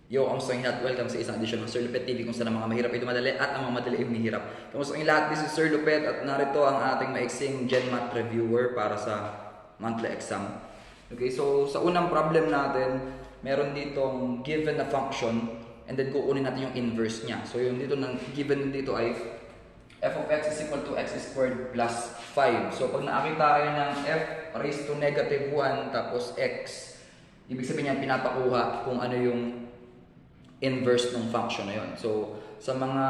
Yo, kamusta ang lahat? Welcome sa isang edisyon ng Sir Lupet TV kung saan ang mga mahirap ay dumadali at ang mga madali ay humihirap. Kamusta ang lahat? This is Sir Lupet at narito ang ating maiksing GenMat reviewer para sa monthly exam. Okay, so sa unang problem natin, meron ditong given na function and then kukunin natin yung inverse niya. So yung dito ng given dito ay f of x is equal to x squared plus 5. So pag nakakita kayo ng f raised to negative 1 tapos x, ibig sabihin niya pinapakuha kung ano yung inverse ng function na yun. So, sa mga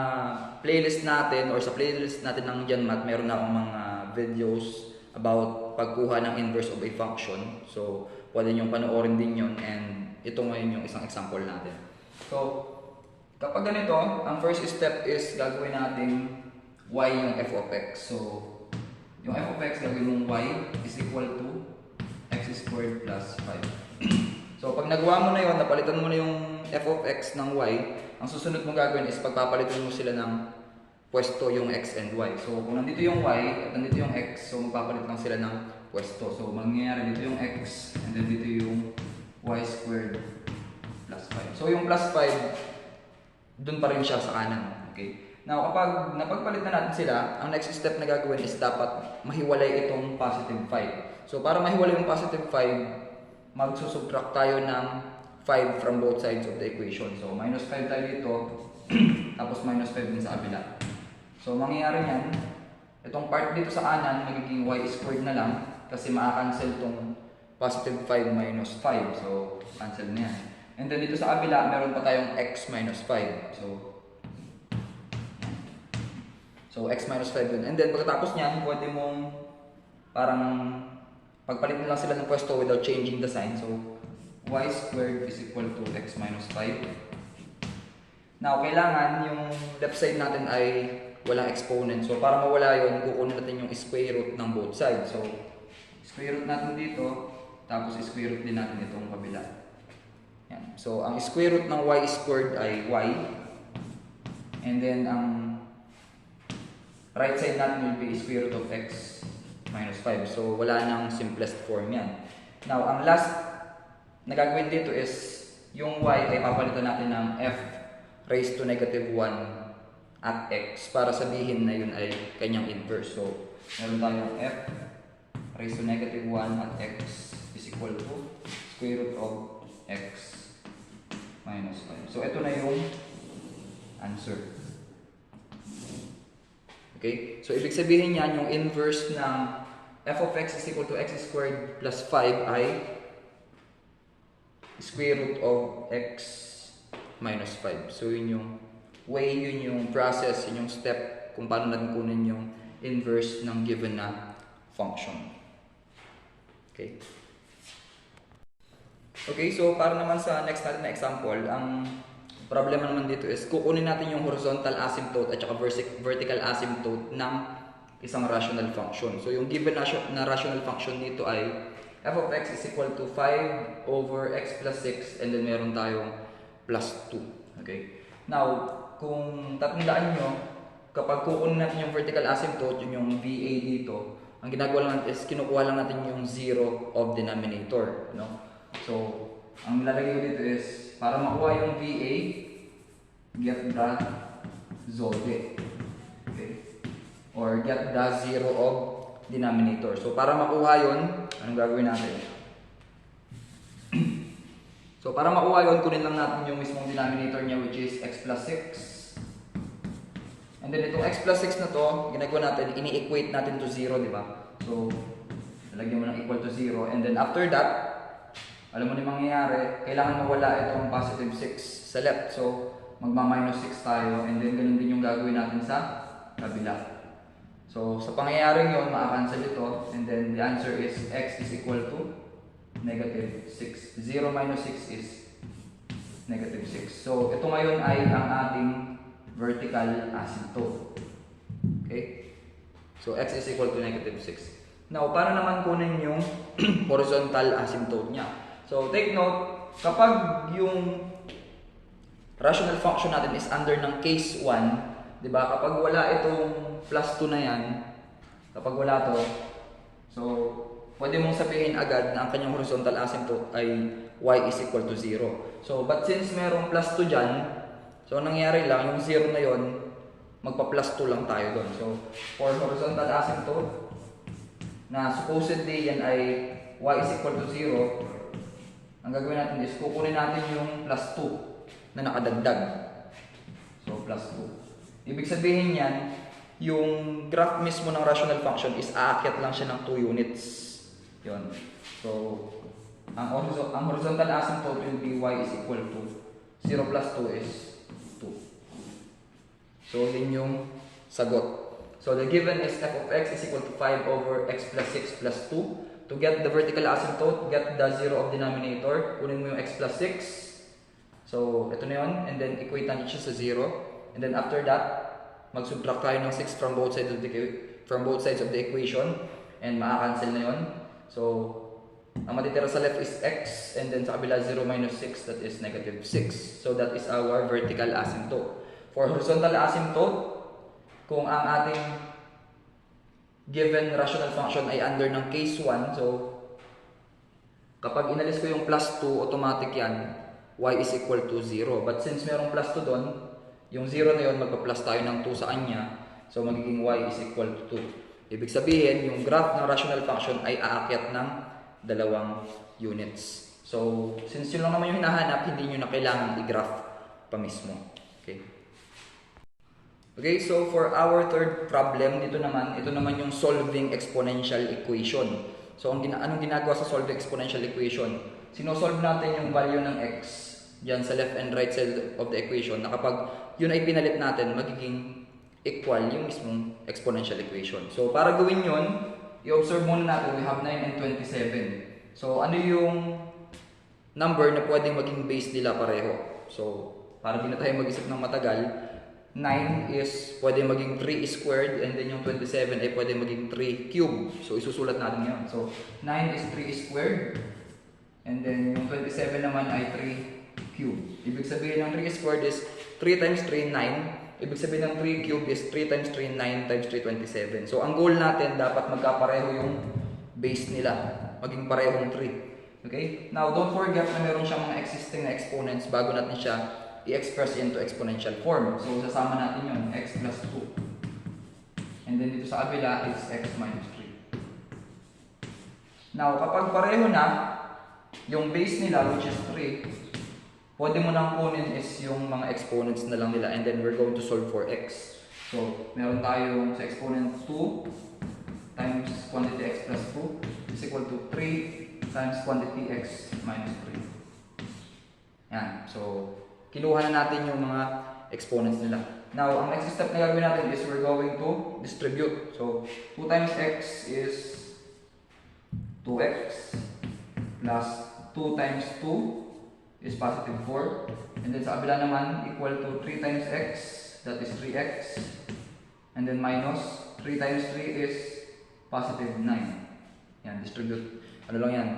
playlist natin or sa playlist natin ng GenMat, meron na akong mga videos about pagkuha ng inverse of a function. So, pwede nyo panoorin din yun and ito ngayon yung isang example natin. So, kapag ganito, ang first step is gagawin natin y yung f of x. So, yung f of x gagawin mong y is equal to x squared plus 5. So, pag nagawa mo na yun, napalitan mo na yung f of x ng y, ang susunod mong gagawin is pagpapalitan mo sila ng pwesto yung x and y. So, kung nandito yung y at nandito yung x, so magpapalit lang sila ng pwesto. So, mangyayari dito yung x and then dito yung y squared plus 5. So, yung plus 5, dun pa rin siya sa kanan. Okay? Now, kapag napagpalit na natin sila, ang next step na gagawin is dapat mahiwalay itong positive 5. So, para mahiwalay yung positive 5, magsusubtract tayo ng 5 from both sides of the equation. So, minus 5 tayo dito, tapos minus 5 din sa kabila. So, mangyayari niyan, itong part dito sa kanan, magiging y squared na lang, kasi makakancel itong positive 5 minus 5. So, cancel na yan. And then dito sa kabila, meron pa tayong x minus 5. So x minus 5 yun. And then, pagkatapos niyan, pwede mong parang pagpalit lang sila ng pwesto without changing the sign. So, y squared is equal to x minus 5. Now, kailangan yung left side natin ay walang exponent. So, para mawala yun, kukunin natin yung square root ng both sides. So, square root natin dito, tapos square root din natin itong kabila. Yan. So, ang square root ng y squared ay y. And then, ang right side natin will be square root of x minus 5. So, wala nang simplest form yan. Now, ang last na gagawin dito is yung y ay papalitan natin ng f raised to negative 1 at x para sabihin na yun ay kanyang inverse. So, meron tayong f raised to negative 1 at x is equal to square root of x minus 5. So, ito na yung answer. Okay? So, ibig sabihin yan, yung inverse ng f of x is equal to x squared plus 5 ay square root of x minus 5. So, yun yung way, yun yung process, yun yung step kung paano natin kunin yung inverse ng given na function. Okay? Okay, so para naman sa next natin na example, ang problema naman dito is kukunin natin yung horizontal asymptote at saka vertical asymptote ng isang rational function. So yung given na rational function dito ay f of x is equal to 5 over x plus 6 and then meron tayong plus 2. Okay? Now, kung tatandaan nyo, kapag kukunin natin yung vertical asymptote, yun yung VA dito, ang ginagawa lang natin is kinukuha lang natin yung zero of denominator. No? So, ang lalagay ko dito is para makuha yung VA, get the zode. Okay? Or get the zero of denominator. So, para makuha yun, anong gagawin natin? So, para makuha yun, kunin lang natin yung mismong denominator niya which is x plus 6. And then, itong x plus 6 na to, ginagawa natin, ini-equate natin to 0, di ba? So, lalagyan mo ng equal to 0. And then, after that, alam mo na yung mangyayari, kailangan mawala itong positive 6 sa left. So, magma-minus 6 tayo and then ganun din yung gagawin natin sa kabila. So, sa pangyayaring yun, ma-cancel ito and then the answer is x is equal to negative 6. 0 minus 6 is negative 6. So, ito ngayon ay ang ating vertical asymptote. Okay? So, x is equal to negative 6. Now, paano naman kunin yung horizontal asymptote niya? So, take note, kapag yung rational function natin is under ng case 1, di ba? Kapag wala itong plus 2 na yan, kapag wala to, so, pwede mong sabihin agad na ang kanyang horizontal asymptote ay y is equal to 0. So, but since merong plus 2 dyan, so nangyari lang, yung 0 na yon magpa-plus 2 lang tayo doon. So, for horizontal asymptote, na supposedly yan ay y is equal to 0, ang gagawin natin is kukunin natin yung plus 2 na nakadagdag. So, plus 2. Ibig sabihin yan, yung graph mismo ng rational function is aakyat lang siya ng 2 units. Yun. So, ang horizontal asymptote will be y is equal to 0 plus 2 is 2. So, yun yung sagot. So, the given is f of x is equal to 5 over x plus 6 plus 2. To get the vertical asymptote, get the 0 of denominator. Kunin mo yung x plus 6. So, ito na yun. And then, equate natin siya sa 0. And then, after that, mag-subtract tayo ng 6 from both sides of the equation. And makakancel na yun. So, ang matitira sa left is x. And then, sa kabila, 0 minus 6, that is negative 6. So, that is our vertical asymptote. For horizontal asymptote, kung ang ating given rational function ay under ng case 1, so kapag inalis ko yung plus 2, automatic yan, y is equal to 0. But since merong plus 2 doon, yung 0 na yun, magpa-plus tayo ng 2 sa kanya, so magiging y is equal to 2. Ibig sabihin, yung graph ng rational function ay aakyat ng 2 units. So, since yun lang naman yung hinahanap, hindi nyo na kailangan i-graph pa mismo. Okay? Okay, so for our third problem, ito naman yung solving exponential equation. So, anong ginagawa sa solving exponential equation? Sinosolve natin yung value ng x dyan sa left and right side of the equation na kapag yun ay pinalit natin, magiging equal yung mismong exponential equation. So, para gawin yun, i-observe muna natin, we have 9 and 27. So, ano yung number na pwedeng maging base nila pareho? So, para di na tayo mag-isip ng matagal, 9 is pwede maging 3 squared and then yung 27 ay pwede maging 3 cube. So, isusulat natin yun. So, 9 is 3 squared and then yung 27 naman ay 3 cube. Ibig sabihin ng 3 squared is 3 times 3, 9. Ibig sabihin ng 3 cube is 3 times 3, 9 times 3, 27. So, ang goal natin dapat magkapareho yung base nila. Maging parehong 3. Okay? Now, don't forget na meron siyang mga existing na exponents bago natin siya i-express into exponential form. So, sasama natin yun, x plus 2. And then dito sa kabila is x minus 3. Now, kapag pareho na, yung base nila, which is 3, pwede mo nang kunin is yung mga exponents na lang nila. And then we're going to solve for x. So, meron tayong sa exponent 2 times quantity x plus 2 is equal to 3 times quantity x minus 3. Yan. So, kinuha na natin yung mga exponents nila. Now, ang next step na gagawin natin is we're going to distribute. So, 2 times x is 2x plus 2 times 2 is positive 4. And then sa kabila naman, equal to 3 times x, that is 3x. And then minus 3 times 3 is positive 9. Yan, distribute. Ano lang yan?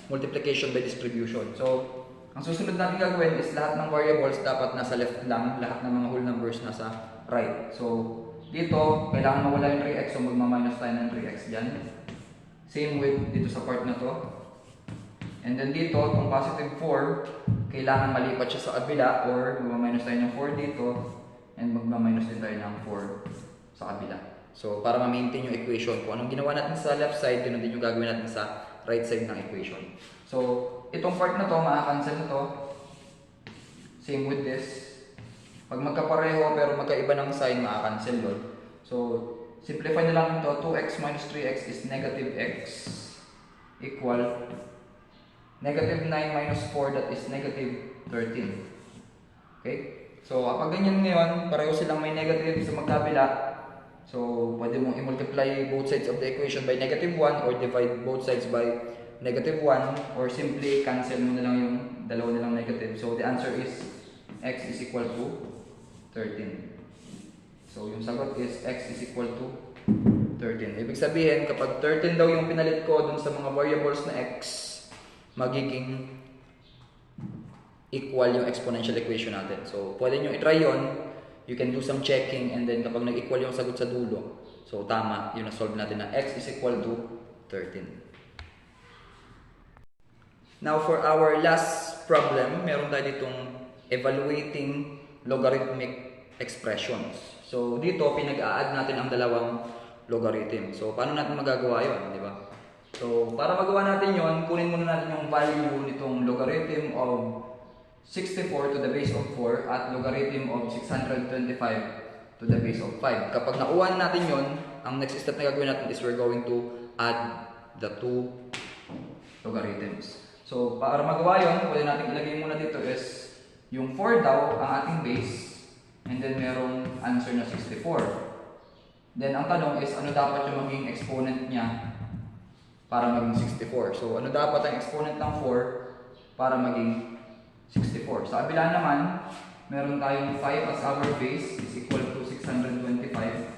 Multiplication by distribution. So, ang susunod natin gagawin is lahat ng variables dapat nasa left lang, lahat ng mga whole numbers nasa right. So, dito, kailangan mawala yung 3x, so magma-minus tayo ng 3x dyan. Same with dito sa part na to. And then dito, kung positive 4, kailangan malipat siya sa kabila or magma-minus tayo ng 4 dito and magma-minus din tayo ng 4 sa kabila. So, para ma-maintain yung equation, kung anong ginawa natin sa left side, ganoon din yung gagawin natin sa right side ng equation. So, itong part na to, makakancel na to. Same with this. Pag magkapareho pero magkaiba ng sign, makakancel yun. So, simplify na lang ito. 2x minus 3x is negative x equal negative 9 minus 4, that is negative 13. Okay? So, kapag ganyan ngayon, pareho silang may negative sa magkabila. So, pwede mong i-multiply both sides of the equation by negative 1 or divide both sides by negative 1 or simply cancel mo na lang yung dalawa nilang negative. So, the answer is x is equal to 13. So, yung sagot is x is equal to 13. Ibig sabihin, kapag 13 daw yung pinalit ko dun sa mga variables na x, magiging equal yung exponential equation natin. So, pwede nyo i-try yun. You can do some checking and then kapag nag-equal yung sagot sa dulo, so tama, yun na-solve natin na x is equal to 13. Now, for our last problem, meron tayo ditong evaluating logarithmic expressions. So, dito, pinag-a-add natin ang dalawang logarithm. So, paano natin magagawa yon, di ba? So, para magawa natin yon, kunin muna natin yung value nitong logarithm of 64 to the base of 4 at logarithm of 625 to the base of 5. Kapag nakuha natin yon, ang next step na gagawin natin is we're going to add the two logarithms. So, para magawa yun, pwede natin ilagay muna dito is yung 4 daw ang ating base and then merong answer na 64. Then, ang tanong is ano dapat yung maging exponent niya para maging 64. So, ano dapat ang exponent ng 4 para maging 64. Sa kabila naman, meron tayong 5 as our base is equal to 625.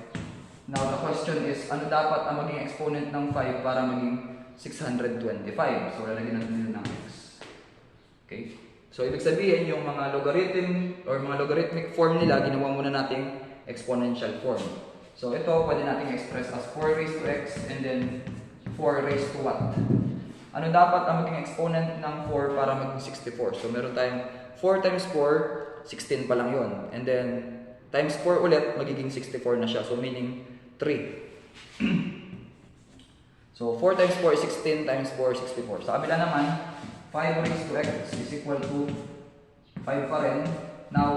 Now, the question is, ano dapat ang maging exponent ng 5 para maging 625? So, lalagyan natin nila ng x. Okay? So, ibig sabihin, yung mga logarithm or mga logarithmic form nila, ginawa muna nating exponential form. So, ito, pwede nating express as 4 raised to x and then 4 raised to what? Ano dapat ang maging exponent ng 4 para maging 64? So, meron tayong 4 times 4, 16 pa lang yun. And then, times 4 ulit, magiging 64 na siya. So, meaning 3. So, 4 times 4 is 16, times 4 is 64. Sa kabila naman, 5 raised to x is equal to 5 pa rin. Now,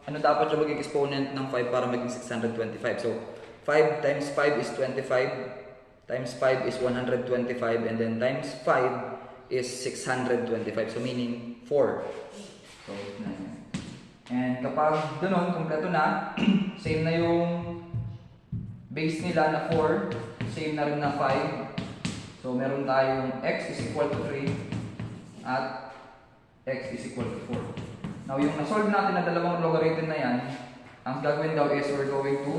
ano dapat yung maging exponent ng 5 para maging 625? So, 5 times 5 is 25, times 5 is 125, and then times 5 is 625. So, meaning 4. So, and kapag ganun, kompleto na, same na yung base nila na 4, same na rin na 5. So, meron tayong x is equal to 3 at x is equal to 4. Now, yung nasolve natin na dalawang logarithm na yan, ang gagawin daw is we're going to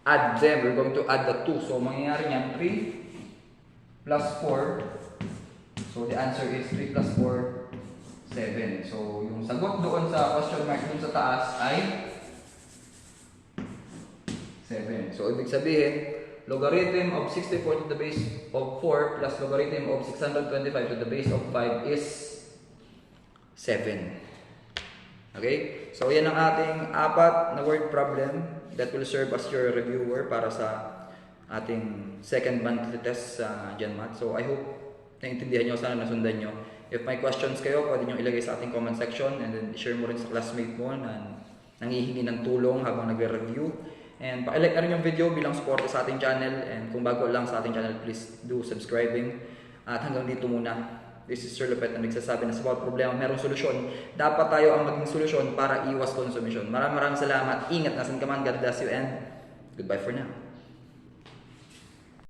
add them. We're going to add the 2. So, mangyayari niyan 3 plus 4. So, the answer is 3 plus 4, 7. So, yung sagot doon sa question mark doon sa taas ay 7. So, ibig sabihin, logarithm of 64 to the base of 4 plus logarithm of 625 to the base of 5 is 7. Okay? So, yan ang ating apat na word problem that will serve as your reviewer para sa ating second monthly test sa GenMath. So, I hope naintindihan nyo, sana nasundan nyo. If may questions kayo, pwede nyo ilagay sa ating comment section and then share mo rin sa classmate mo na nangihingi ng tulong habang nagre-review. And pakilike na rin yung video bilang support sa ating channel. And kung bago lang sa ating channel, please do subscribing. At hanggang dito muna. This is Sir Lopet na nagsasabi na sa bawat problema merong solusyon. Dapat tayo ang maging solusyon para iwas konsumisyon. Maraming salamat. Ingat nasan ka man. God bless you and goodbye for now.